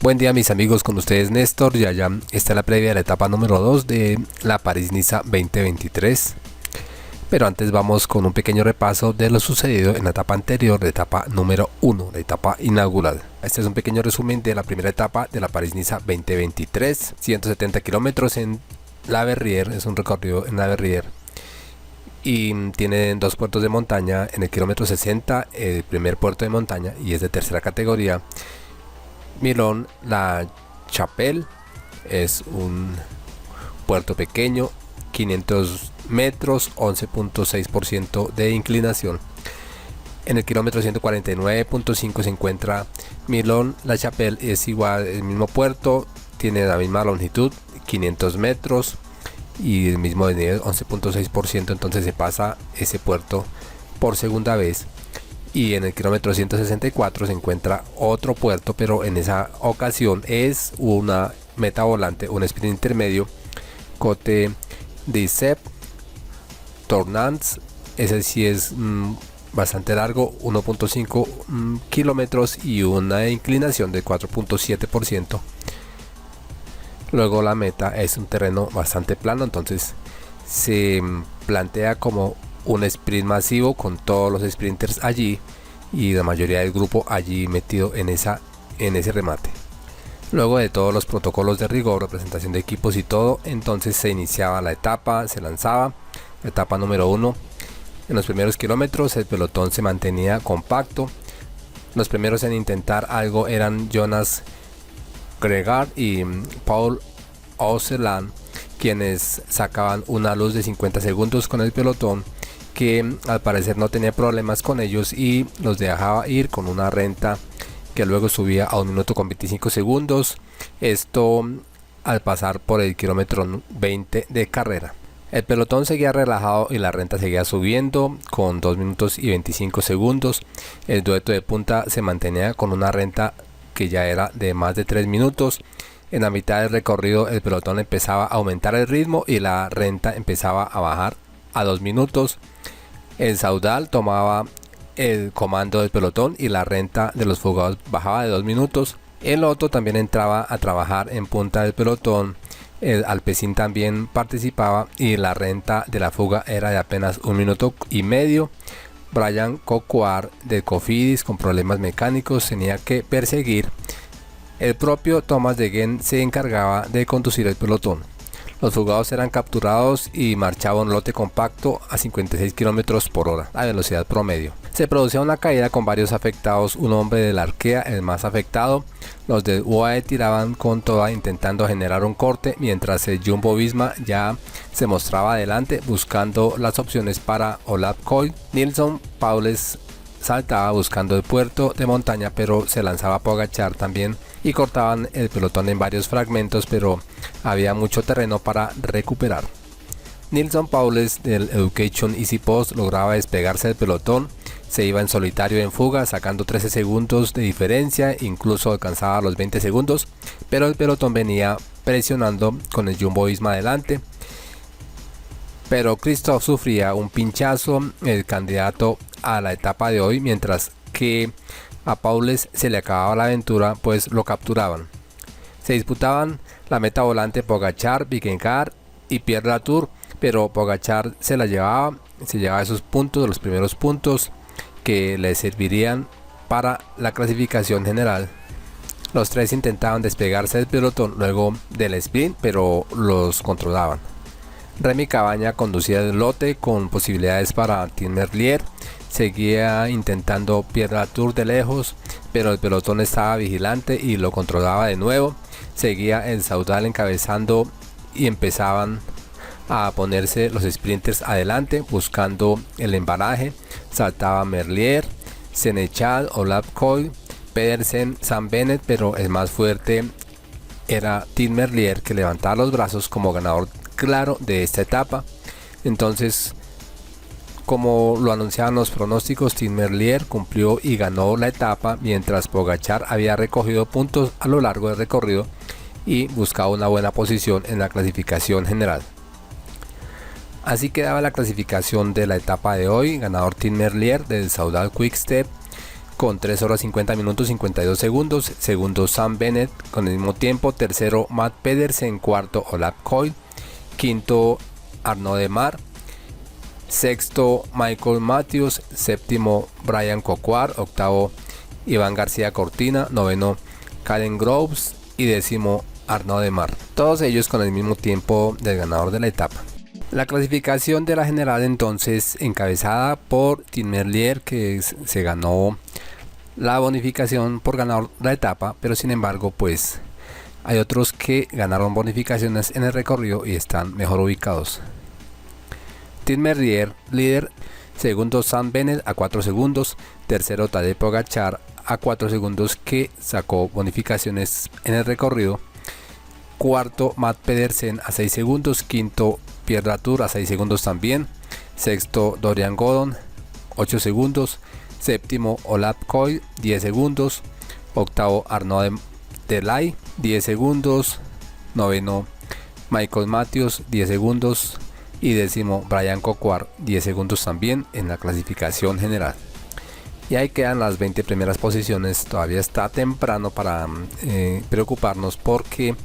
Buen día mis amigos, con ustedes Néstor. Ya está la previa de la etapa número 2 de la París-Niza 2023. Pero antes vamos con un pequeño repaso de lo sucedido en la etapa anterior, la etapa número 1, la etapa inaugural. Este es un pequeño resumen de la primera etapa de la París-Niza 2023. 170 kilómetros en La Verrière, es un recorrido en La Verrière. Y tiene dos puertos de montaña. En el kilómetro 60, el primer puerto de montaña, y es de tercera categoría. Milon-la-Chapelle es un puerto pequeño, 500 metros, 11.6% de inclinación. En el kilómetro 149.5 se encuentra Milon-la-Chapelle, es igual, el mismo puerto, tiene la misma longitud, 500 metros y el mismo desnivel, 11.6%. Entonces se pasa ese puerto por segunda vez. Y en el kilómetro 164 se encuentra otro puerto, pero en esa ocasión es una meta volante, un sprint intermedio, Côte d'Issep Tournants. Ese sí es bastante largo, 1.5 kilómetros y una inclinación de 4.7%. Luego la meta es un terreno bastante plano, entonces se plantea como un sprint masivo con todos los sprinters allí y la mayoría del grupo allí metido en ese remate. Luego de todos los protocolos de rigor, representación de equipos y todo, entonces se iniciaba la etapa, se lanzaba la etapa número 1. En los primeros kilómetros el pelotón se mantenía compacto. Los primeros en intentar algo eran Jonas Gregard y Paul Oeseland, quienes sacaban una luz de 50 segundos con el pelotón, que al parecer no tenía problemas con ellos y los dejaba ir con una renta que luego subía a 1 minuto con 25 segundos. Esto al pasar por el kilómetro 20 de carrera. El pelotón seguía relajado y la renta seguía subiendo con 2 minutos y 25 segundos. El dueto de punta se mantenía con una renta que ya era de más de 3 minutos. En la mitad del recorrido el pelotón empezaba a aumentar el ritmo y la renta empezaba a bajar a 2 minutos. El Saudal tomaba el comando del pelotón y la renta de los fugados bajaba de 2 minutos. El Lotto también entraba a trabajar en punta del pelotón. El Alpecin también participaba y la renta de la fuga era de apenas 1 minuto y medio. Brian Coquard de Cofidis, con problemas mecánicos, tenía que perseguir. El propio Thomas de Gendt se encargaba de conducir el pelotón. Los fugados eran capturados y marchaba un lote compacto a 56 km por hora, la velocidad promedio. Se producía una caída con varios afectados, un hombre del Arkea el más afectado. Los del UAE tiraban con toda intentando generar un corte, mientras el Jumbo Visma ya se mostraba adelante buscando las opciones para Olaf Koy. Nilsson Paules saltaba buscando el puerto de montaña, pero se lanzaba Pogačar también y cortaban el pelotón en varios fragmentos, pero había mucho terreno para recuperar. Nilsson Paules del Education Easy Post lograba despegarse del pelotón, se iba en solitario en fuga sacando 13 segundos de diferencia, incluso alcanzaba los 20 segundos, pero el pelotón venía presionando con el Jumbo Visma adelante. Pero Kristoff sufría un pinchazo, el candidato a la etapa de hoy, mientras que a Paules se le acababa la aventura, pues lo capturaban. Se disputaban la meta volante Pogačar, Vingegaard y Pierre Latour, pero Pogačar se llevaba esos puntos, los primeros puntos que le servirían para la clasificación general. Los tres intentaban despegarse del pelotón luego del sprint, pero los controlaban. Remy Cavagna conducía el lote con posibilidades para Tim Merlier. Seguía intentando Pierre Latour de lejos, pero el pelotón estaba vigilante y lo controlaba de nuevo. Seguía el Saudal encabezando y empezaban a ponerse los sprinters adelante buscando el embalaje. Saltaba Merlier, Senechal, Olaf Koy, Pedersen, Sam Bennett, pero el más fuerte era Tim Merlier, que levantaba los brazos como ganador claro de esta etapa. Entonces, como lo anunciaban los pronósticos, Tim Merlier cumplió y ganó la etapa, mientras Pogačar había recogido puntos a lo largo del recorrido y buscaba una buena posición en la clasificación general. Así quedaba la clasificación de la etapa de hoy. Ganador Tim Merlier del Saudal Quick Step con 3 horas 50 minutos 52 segundos. Segundo, Sam Bennett con el mismo tiempo. Tercero, Matt Pedersen. Cuarto, Olaf Koy. Quinto, Arnaud Démare. Sexto, Michael Matthews. Séptimo, Brian Coquard. Octavo, Iván García Cortina. Noveno, Caden Groves. Y décimo, Arnaud Démare. Todos ellos con el mismo tiempo del ganador de la etapa. La clasificación de la general entonces encabezada por Tim Merlier, que se ganó la bonificación por ganador de la etapa, pero sin embargo pues hay otros que ganaron bonificaciones en el recorrido y están mejor ubicados. Tim Merlier, líder. Segundo, Sam Bennett a 4 segundos. Tercero, Tadej Pogačar a 4 segundos, que sacó bonificaciones en el recorrido. Cuarto, Matt Pedersen a 6 segundos. Quinto, Pierre Latour a 6 segundos también. Sexto, Dorian Godon 8 segundos. Séptimo, Olaf Koy 10 segundos. Octavo, Arnaud Démare 10 segundos. Noveno, Michael Matthews 10 segundos. Y décimo, Brian Coquard 10 segundos también en la clasificación general. Y ahí quedan las 20 primeras posiciones. Todavía está temprano para preocuparnos porque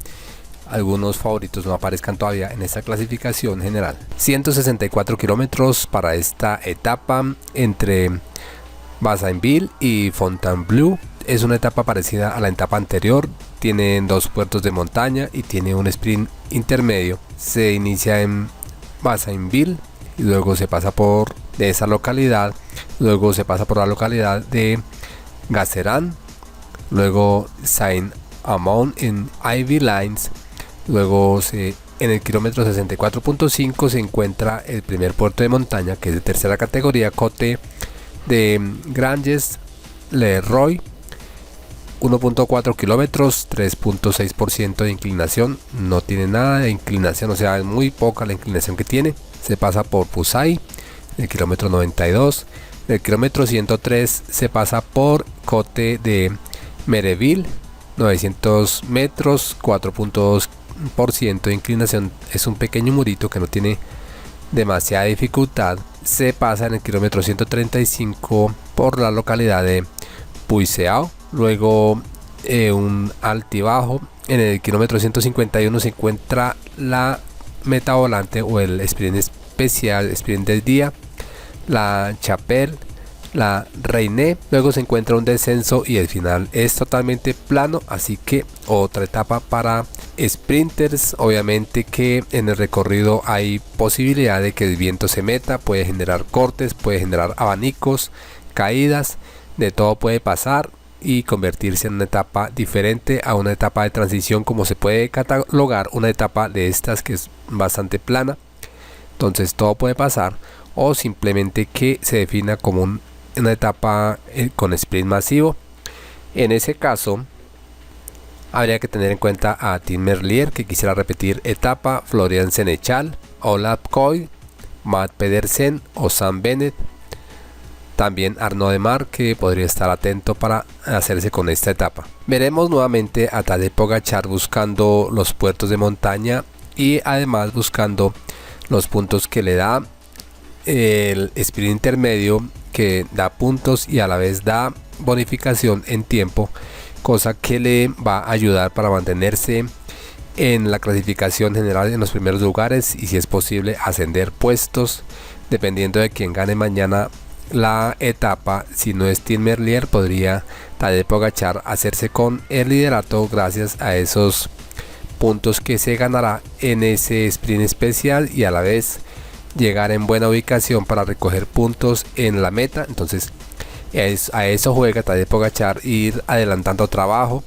algunos favoritos no aparezcan todavía en esta clasificación general. 164 kilómetros para esta etapa entre Bazainville y Fontainebleau. Es una etapa parecida a la etapa anterior. Tiene 2 puertos de montaña y tiene un sprint intermedio. Se inicia en Bazainville y luego se pasa por de esa localidad. Luego se pasa por la localidad de Gazeran. Luego Saint-Amand en Ivy Lines. Luego en el kilómetro 64.5 se encuentra el primer puerto de montaña, que es de tercera categoría, Cote de Granges-le-Roi. 1.4 kilómetros, 3.6% de inclinación. No tiene nada de inclinación, o sea, es muy poca la inclinación que tiene. Se pasa por Pusaï, el kilómetro 92. El kilómetro 103 se pasa por Cote de Mereville, 900 metros, 4.2% de inclinación. Es un pequeño murito que no tiene demasiada dificultad. Se pasa en el kilómetro 135 por la localidad de Puiseau. Luego un altibajo. En el kilómetro 151 se encuentra la meta volante o el sprint especial, sprint del día, la Chapelle, la Reine. Luego se encuentra un descenso y el final es totalmente plano, así que otra etapa para sprinters. Obviamente que en el recorrido hay posibilidad de que el viento se meta, puede generar cortes, puede generar abanicos, caídas, de todo puede pasar y convertirse en una etapa diferente a una etapa de transición, como se puede catalogar una etapa de estas que es bastante plana. Entonces todo puede pasar, o simplemente que se defina como una etapa con sprint masivo. En ese caso habría que tener en cuenta a Tim Merlier, que quisiera repetir etapa, Florian Senechal, Olaf Koy, Matt Pedersen o Sam Bennett. También Arnaud Démare, que podría estar atento para hacerse con esta etapa. Veremos nuevamente a Tadej Pogačar buscando los puertos de montaña y además buscando los puntos que le da el sprint intermedio, que da puntos y a la vez da bonificación en tiempo, cosa que le va a ayudar para mantenerse en la clasificación general en los primeros lugares y, si es posible, ascender puestos dependiendo de quién gane mañana la etapa. Si no es Tim Merlier, podría Tadej Pogačar hacerse con el liderato gracias a esos puntos que se ganará en ese sprint especial y a la vez llegar en buena ubicación para recoger puntos en la meta. Entonces a eso juega Tadej Pogačar, ir adelantando trabajo,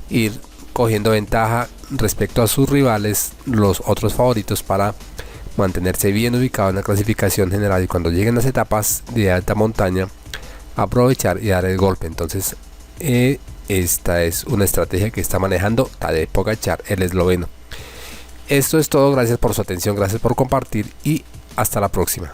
ir cogiendo ventaja respecto a sus rivales, los otros favoritos, para mantenerse bien ubicado en la clasificación general y cuando lleguen las etapas de alta montaña aprovechar y dar el golpe. Entonces esta es una estrategia que está manejando Tadej Pogačar, el esloveno. Esto es todo, gracias por su atención, gracias por compartir y hasta la próxima.